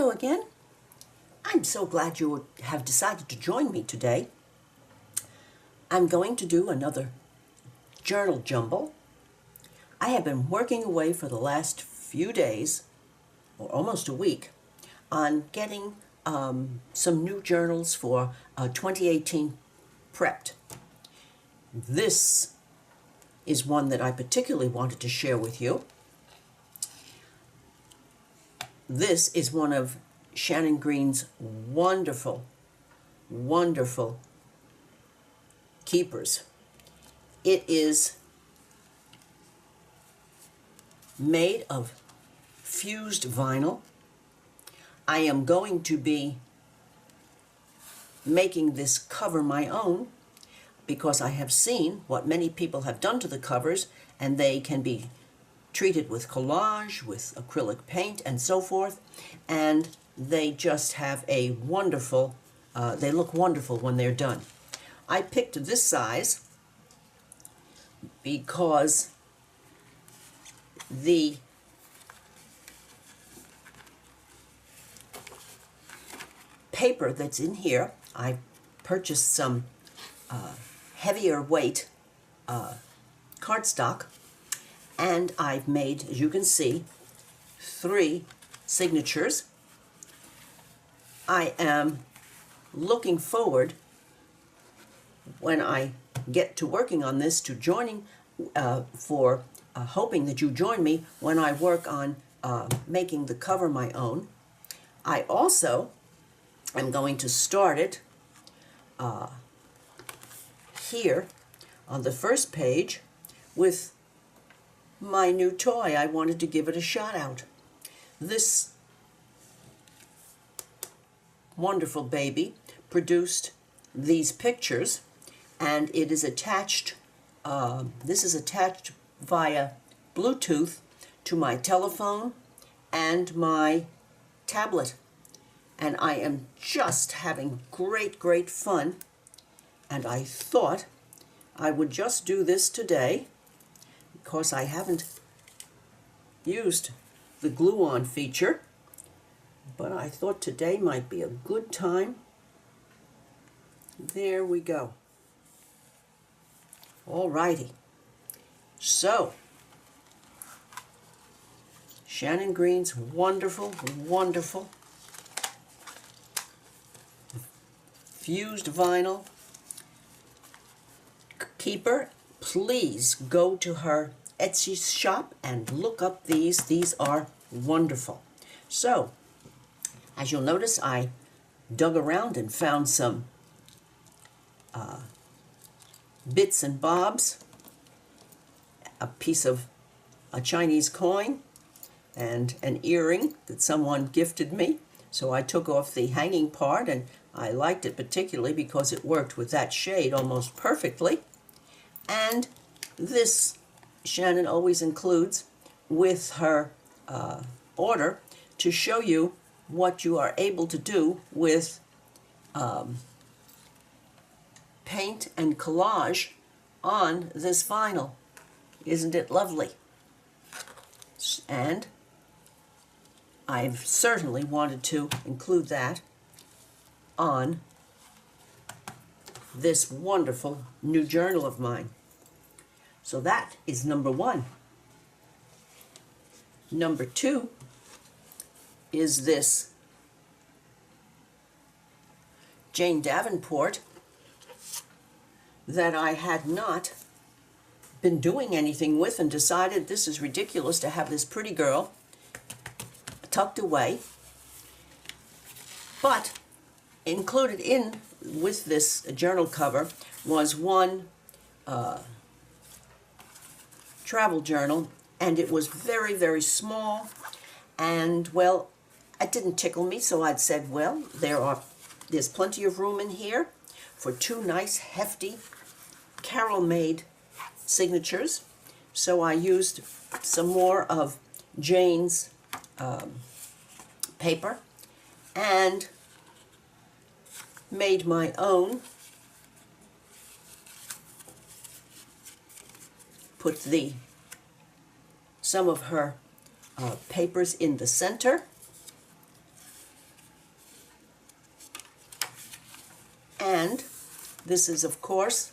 Hello again. I'm so glad you have decided to join me today. I'm going to do another journal jumble. I have been working away for the last few days, or almost a week, on getting some new journals for 2018 prepped. This is one that I particularly wanted to share with you. This is one of Shannon Green's wonderful, wonderful keepers. It is made of fused vinyl. I am going to be making this cover my own because I have seen what many people have done to the covers, and they can be treated with collage, with acrylic paint, and so forth, and they just have a wonderful, they look wonderful when they're done. I picked this size because the paper that's in here, I purchased some heavier weight cardstock, and I've made, as you can see, 3 signatures. I am looking forward, when I get to working on this, to joining hoping that you join me when I work on making the cover my own. I also am going to start it here on the first page with my new toy. I wanted to give it a shout out. This wonderful baby produced these pictures, and it is attached, this is attached via Bluetooth to my telephone and my tablet, and I am just having great fun, and I thought I would just do this today because I haven't used the glue-on feature, but I thought today might be a good time. There we go. Alrighty. So, Shannon Green's wonderful, wonderful fused vinyl keeper. Please go to her Etsy shop and look up these. These are wonderful. So, as you'll notice, I dug around and found some bits and bobs, a piece of a Chinese coin, and an earring that someone gifted me. So I took off the hanging part, and I liked it particularly because it worked with that shade almost perfectly. And this Shannon always includes with her order to show you what you are able to do with paint and collage on this vinyl. Isn't it lovely? And I've certainly wanted to include that on this wonderful new journal of mine. So that is number 1. Number 2 is this Jane Davenport that I had not been doing anything with, and decided this is ridiculous to have this pretty girl tucked away. But included in with this journal cover was one travel journal, and it was very small, and well, it didn't tickle me, so I'd said, well, there's plenty of room in here for 2 nice hefty Carol-made signatures. So I used some more of Jane's paper and made my own. Put some of her papers in the center, And this is, of course,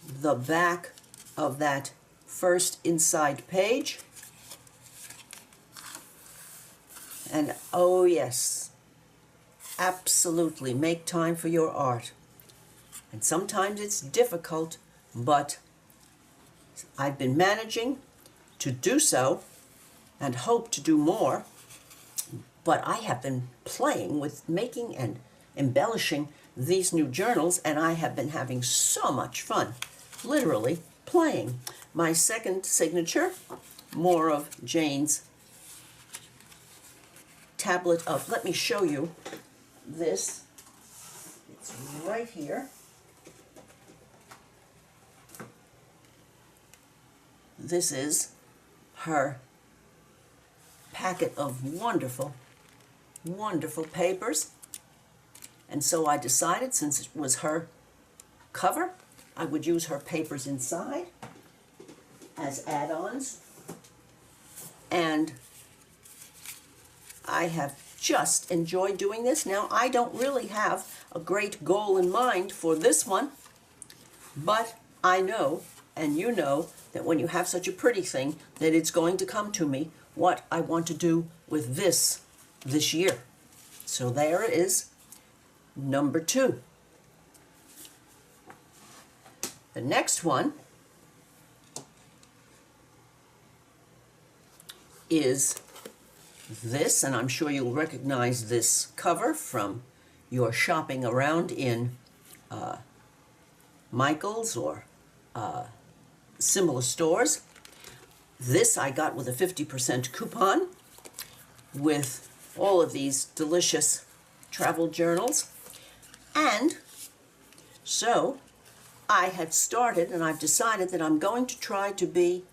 the back of that first inside page. And oh yes, absolutely make time for your art. And sometimes it's difficult, but I've been managing to do so and hope to do more. But I have been playing with making and embellishing these new journals, and I have been having so much fun, literally playing. My second signature, more of Jane's tablet of, let me show you this. It's right here. This is her packet of wonderful, wonderful papers. And so I decided, since it was her cover, I would use her papers inside as add-ons. And I have just enjoyed doing this. Now, I don't really have a great goal in mind for this one, but I know, and you know, that when you have such a pretty thing, that it's going to come to me what I want to do with this year. So there is number 2. The next one is this, and I'm sure you'll recognize this cover from your shopping around in Michael's or similar stores. This I got with a 50% coupon with all of these delicious travel journals. And so I had started, and I've decided that I'm going to try to be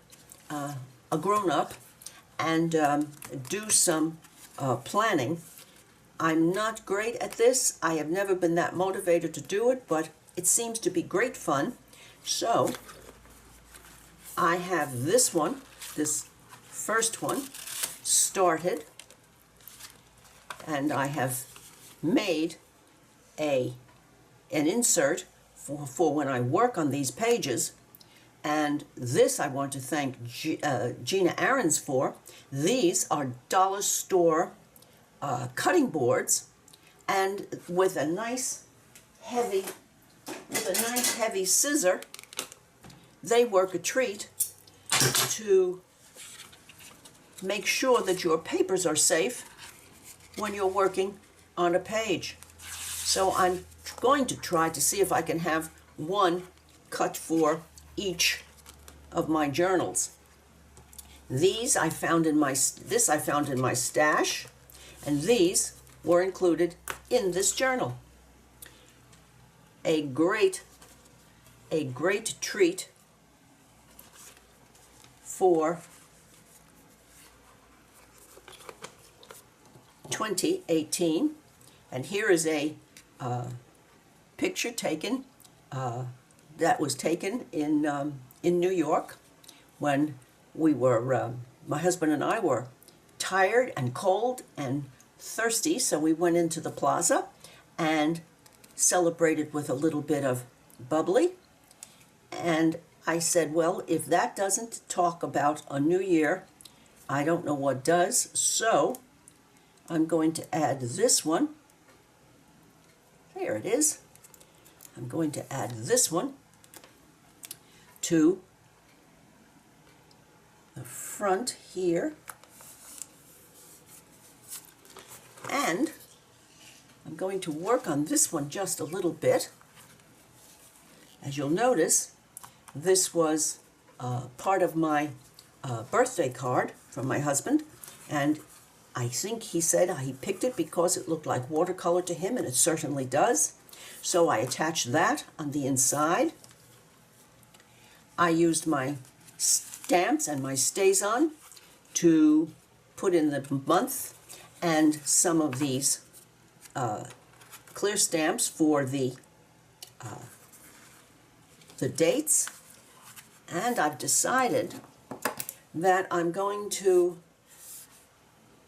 a grown-up and do some planning. I'm not great at this. I have never been that motivated to do it, but it seems to be great fun. So I have this one, this first one, started, and I have made an insert for when I work on these pages. And this I want to thank Gina Ahrens for. These are dollar store cutting boards, and with a nice heavy scissor, they work a treat to make sure that your papers are safe when you're working on a page. So I'm going to try to see if I can have one cut for each of my journals. These I found in my stash, and these were included in this journal. A great treat for 2018. And here is a picture taken that was taken in New York when we were, my husband and I were tired and cold and thirsty, so we went into the plaza and celebrated with a little bit of bubbly. And I said, well, if that doesn't talk about a new year, I don't know what does. So I'm going to add this one. There it is. I'm going to add this one to the front here. And I'm going to work on this one just a little bit. As you'll notice, this was part of my birthday card from my husband, and I think he said he picked it because it looked like watercolor to him, and it certainly does. So I attached that on the inside. I used my stamps and my StazOn to put in the month and some of these clear stamps for the dates. And I've decided that I'm going to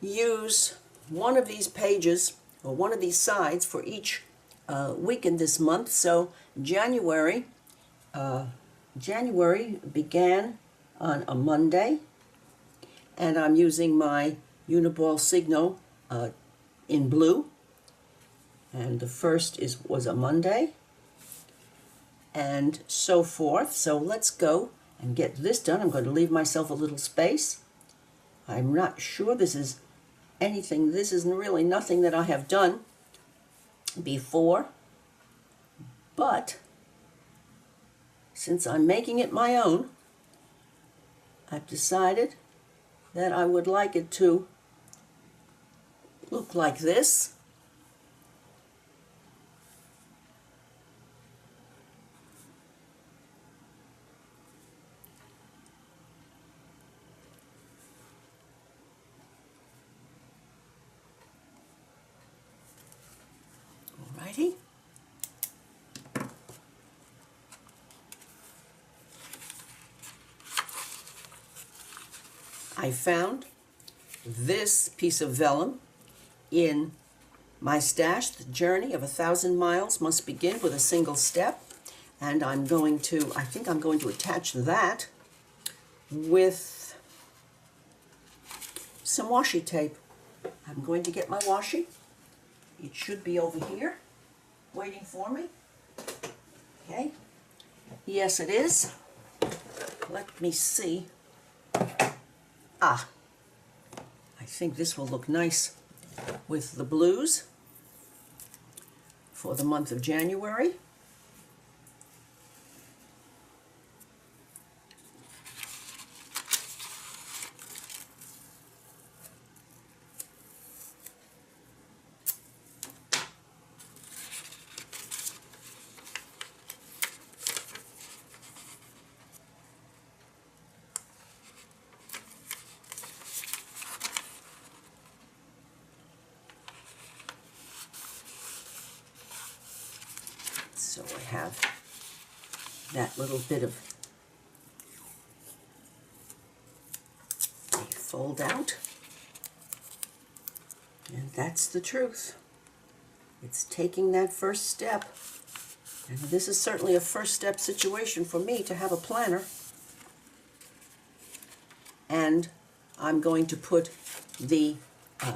use one of these pages or one of these sides for each weekend this month, so January began on a Monday, and I'm using my Uniball Signo in blue, and the first was a Monday, and so forth. So let's go and get this done. I'm going to leave myself a little space. I'm not sure this is anything. This is really nothing that I have done before, but since I'm making it my own, I've decided that I would like it to look like this. Alrighty. I found this piece of vellum in my stash. The journey of 1,000 miles must begin with a single step, and I think I'm going to attach that with some washi tape. I'm going to get my washi. It should be over here waiting for me. Okay. Yes, it is. Let me see. I think this will look nice with the blues for the month of January. So I have that little bit of a fold out, and that's the truth. It's taking that first step, and this is certainly a first step situation for me to have a planner. And I'm going to put the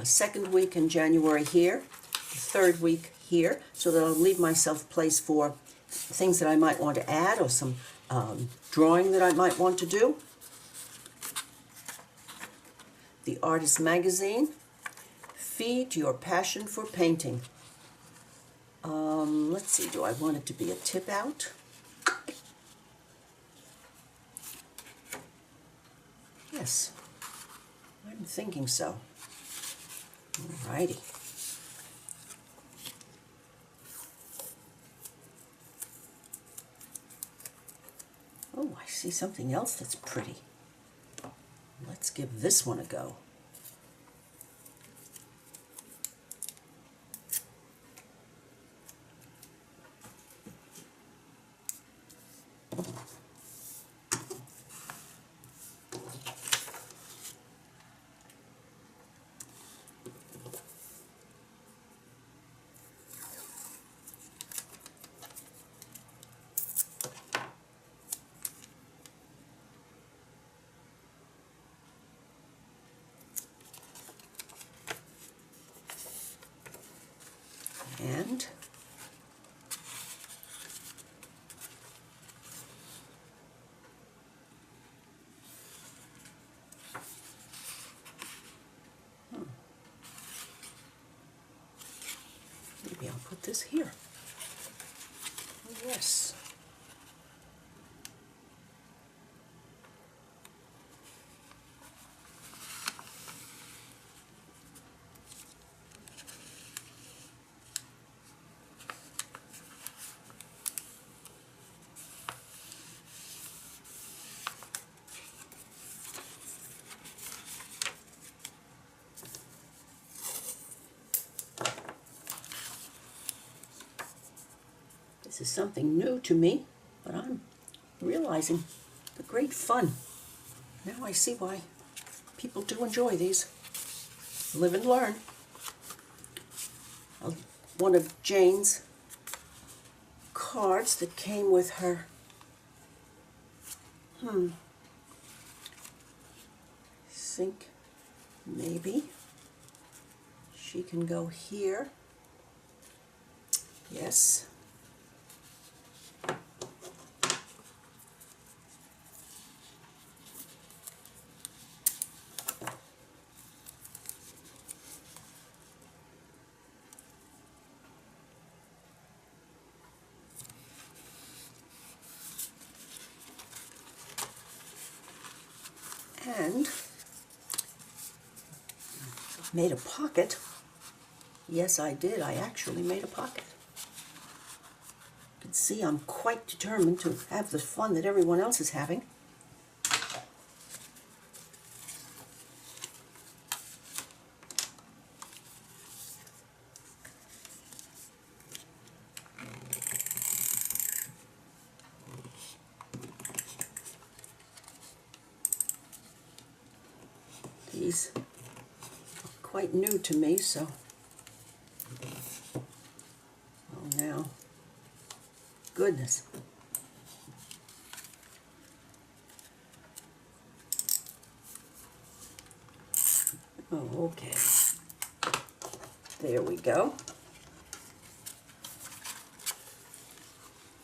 second week in January here, the third week here, so that I'll leave myself place for things that I might want to add, or some drawing that I might want to do. The Artist Magazine, Feed Your Passion for Painting. Let's see, do I want it to be a tip out? Yes, I'm thinking so. Alrighty. Oh, I see something else that's pretty. Let's give this one a go. And maybe I'll put this here. Oh, yes. This is something new to me, but I'm realizing the great fun. Now I see why people do enjoy these. Live and learn. One of Jane's cards that came with her. Think maybe she can go here. Yes. And made a pocket. Yes, I did. I actually made a pocket. You can see I'm quite determined to have the fun that everyone else is having. These are quite new to me, so oh now, goodness. Oh, okay. There we go.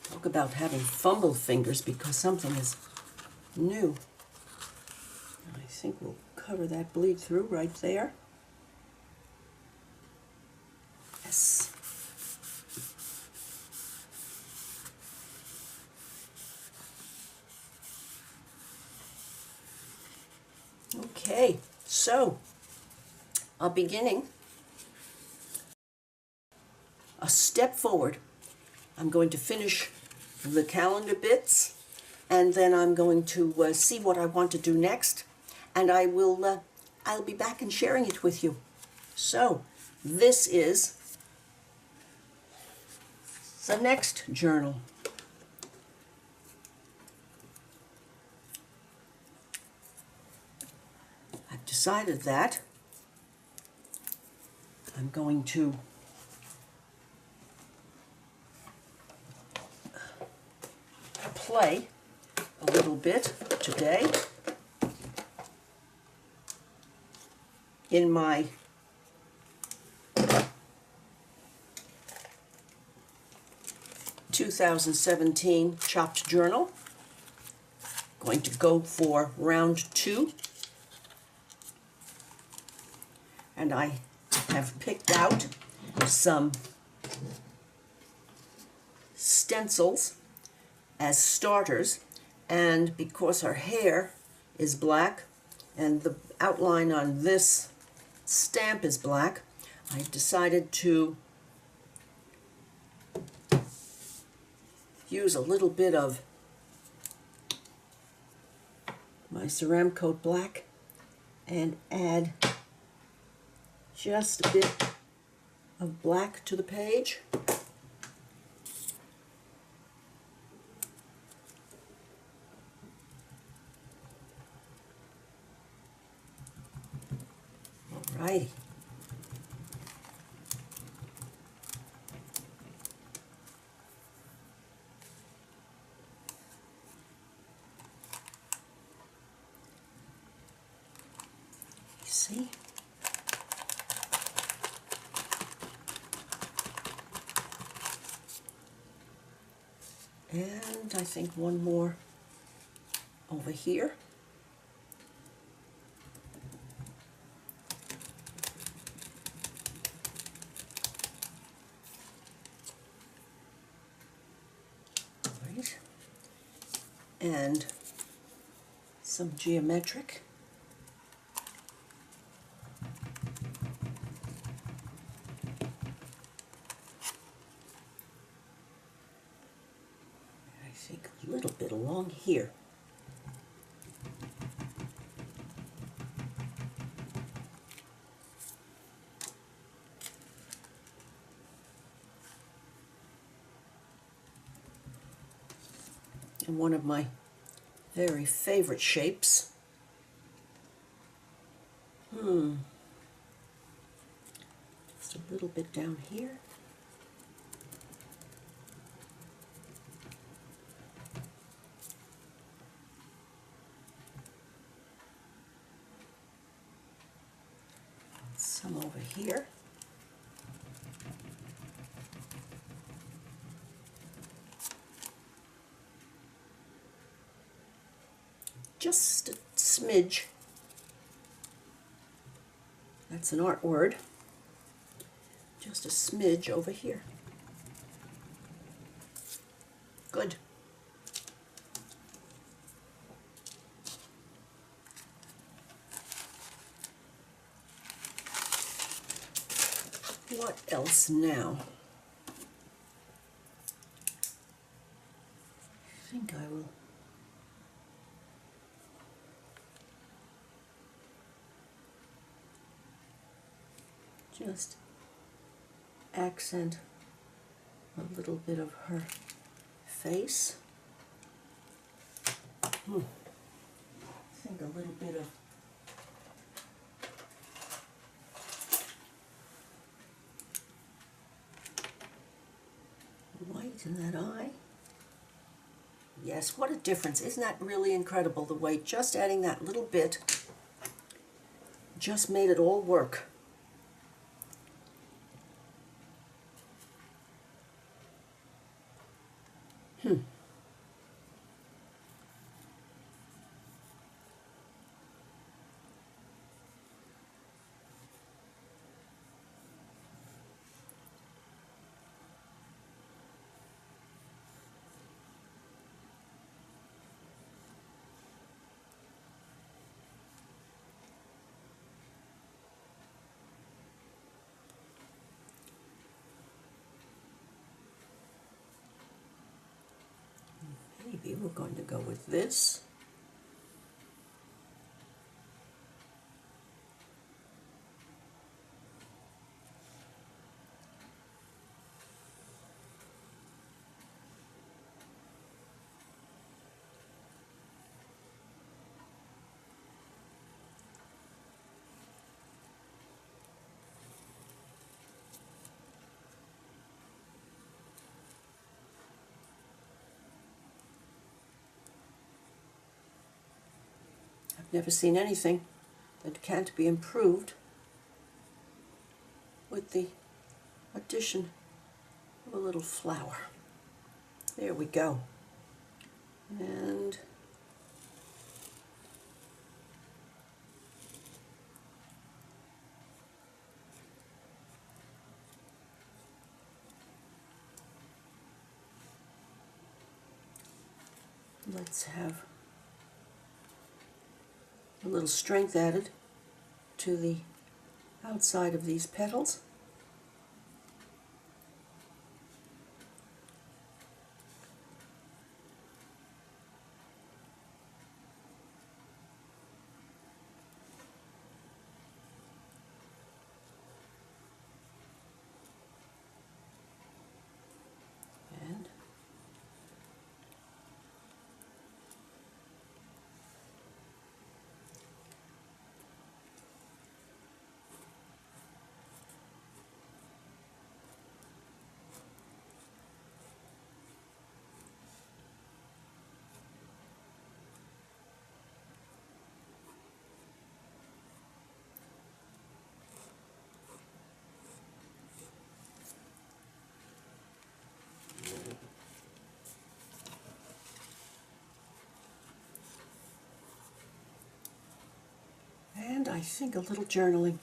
Talk about having fumble fingers because something is new. I think we'll cover that bleed through right there. Yes. Okay, so beginning a step forward. I'm going to finish the calendar bits, and then I'm going to see what I want to do next, and I'll be back and sharing it with you. So this is the next journal. I've decided that I'm going to play a little bit today in my (2017) chopped journal. Going to go for round 2, and I have picked out some stencils as starters, and because her hair is black and the outline on this stamp is black, I've decided to use a little bit of my Ceramcoat black and add just a bit of black to the page. Alrighty. See? And I think one more over here. Right. And some geometric. I think a little bit along here. And one of my very favorite shapes. Just a little bit down here. here. Just a smidge. That's an art word. Just a smidge over here. Good. What else now? I think I will just accent a little bit of her face. I think a little bit of white in that eye. Yes, what a difference. Isn't that really incredible, the way just adding that little bit just made it all work. Maybe we're going to go with this. I've never seen anything that can't be improved with the addition of a little flower. There we go. And let's have a little strength added to the outside of these petals. And I think a little journaling.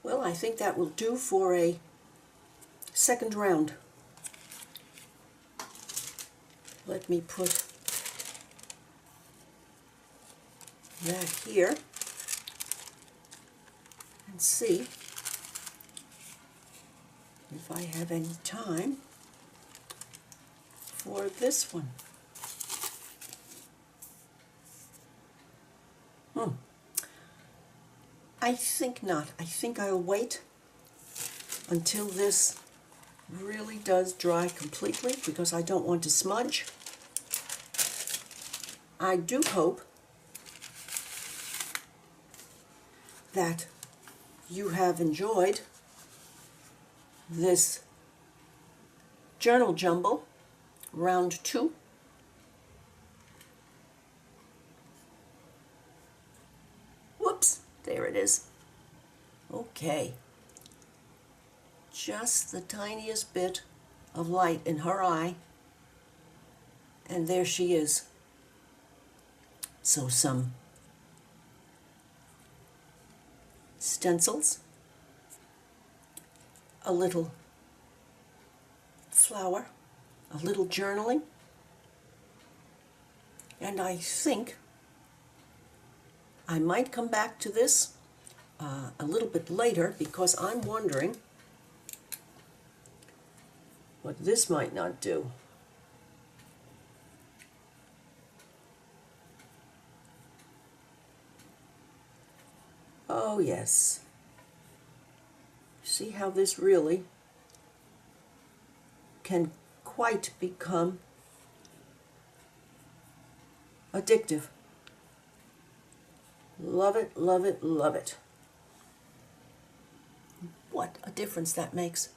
Well, I think that will do for a second round. Let me put that here and see if I have any time for this one. I think not. I think I'll wait until this really does dry completely because I don't want to smudge. I do hope that you have enjoyed this journal jumble round 2. Whoops, there it is. Okay. Just the tiniest bit of light in her eye, and there she is. So some stencils, a little flower, a little journaling, and I think I might come back to this a little bit later because I'm wondering what this might not do. Oh yes. See how this really can quite become addictive. Love it, love it, love it. What a difference that makes.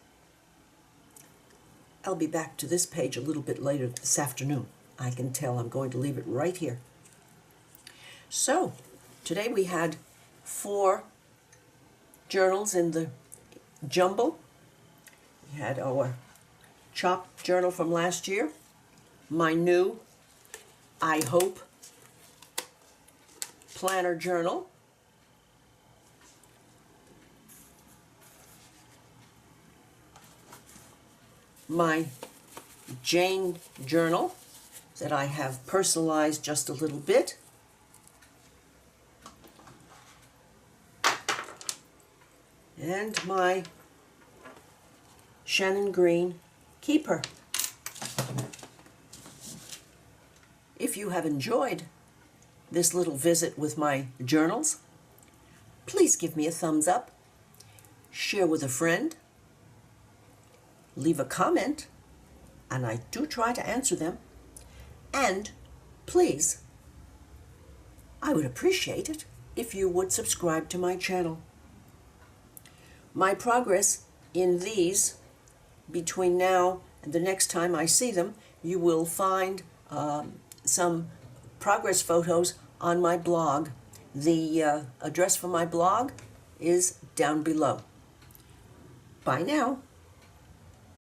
I'll be back to this page a little bit later this afternoon. I can tell. I'm going to leave it right here. So, today we had 4 journals in the jumble. We had our chopped journal from last year, my new I Hope planner journal, my Jane journal that I have personalized just a little bit, and my Shannon Green Keeper. If you have enjoyed this little visit with my journals, please give me a thumbs up, share with a friend, leave a comment, and I do try to answer them, and please, I would appreciate it if you would subscribe to my channel. My progress in these, between now and the next time I see them, you will find some progress photos on my blog. The address for my blog is down below. Bye now.